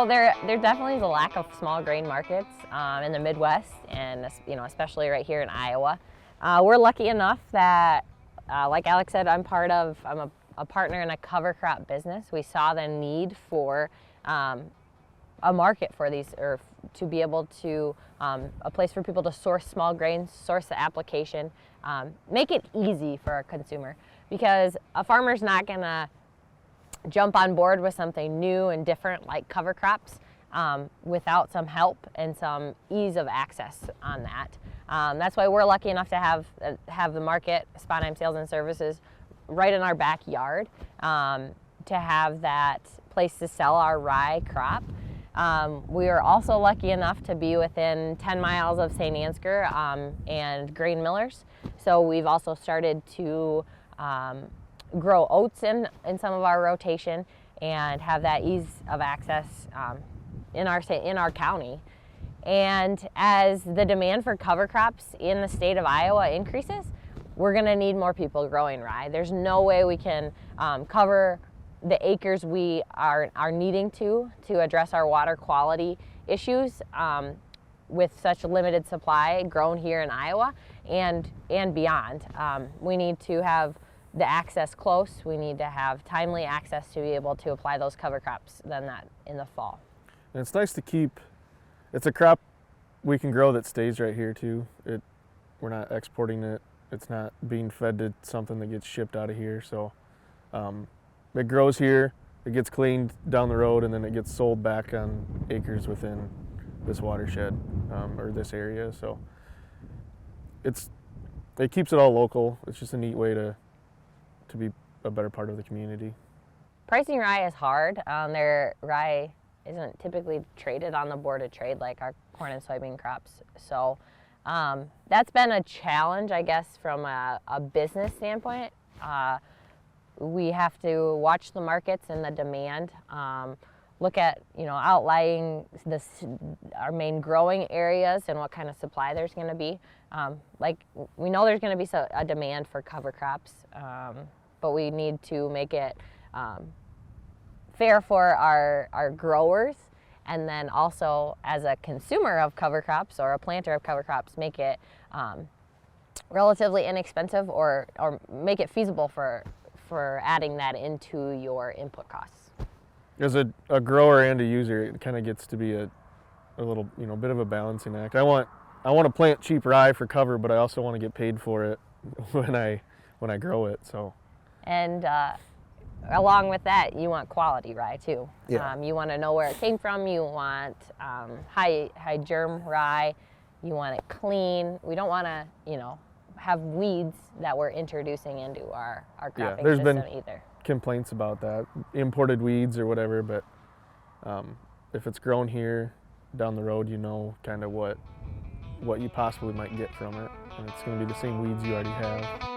So there definitely is a lack of small grain markets in the Midwest, and especially right here in Iowa. We're lucky enough that, like Alec said, I'm a partner in a cover crop business. We saw the need for a market for these, or to be able to, a place for people to source small grains, source the application, make it easy for a consumer, because a farmer's not gonna jump on board with something new and different like cover crops without some help and some ease of access on that. That's why we're lucky enough to have the market, Sponheim Sales and Services, right in our backyard, to have that place to sell our rye crop. We are also lucky enough to be within 10 miles of St. Ansgar and grain millers. So we've also started to grow oats in some of our rotation and have that ease of access in our county. And as the demand for cover crops in the state of Iowa increases, we're going to need more people growing rye. There's no way we can cover the acres we are needing to address our water quality issues with such a limited supply grown here in Iowa and beyond. We need to have the access close. We need to have timely access to be able to apply those cover crops then that in the fall. And it's nice to keep, it's a crop we can grow that stays right here too. We're not exporting it. It's not being fed to something that gets shipped out of here. So it grows here, it gets cleaned down the road, and then it gets sold back on acres within this watershed or this area. So it keeps it all local. It's just a neat way to be a better part of the community. Pricing rye is hard. Rye isn't typically traded on the board of trade like our corn and soybean crops. So that's been a challenge, I guess, from a business standpoint. We have to watch the markets and the demand, look at outlying our main growing areas and what kind of supply there's going to be. Like we know there's going to be a demand for cover crops, but we need to make it fair for our growers, and then also as a consumer of cover crops or a planter of cover crops, make it relatively inexpensive or make it feasible for adding that into your input costs. As a grower and a user, it kind of gets to be a little bit of a balancing act. I want to plant cheap rye for cover, but I also want to get paid for it when I grow it. So. And along with that, you want quality rye too. Yeah. You want to know where it came from. You want high germ rye. You want it clean. We don't want to have weeds that we're introducing into our cropping there's system been either. Complaints about that, imported weeds or whatever, but if it's grown here, down the road, kind of what you possibly might get from it, and it's going to be the same weeds you already have.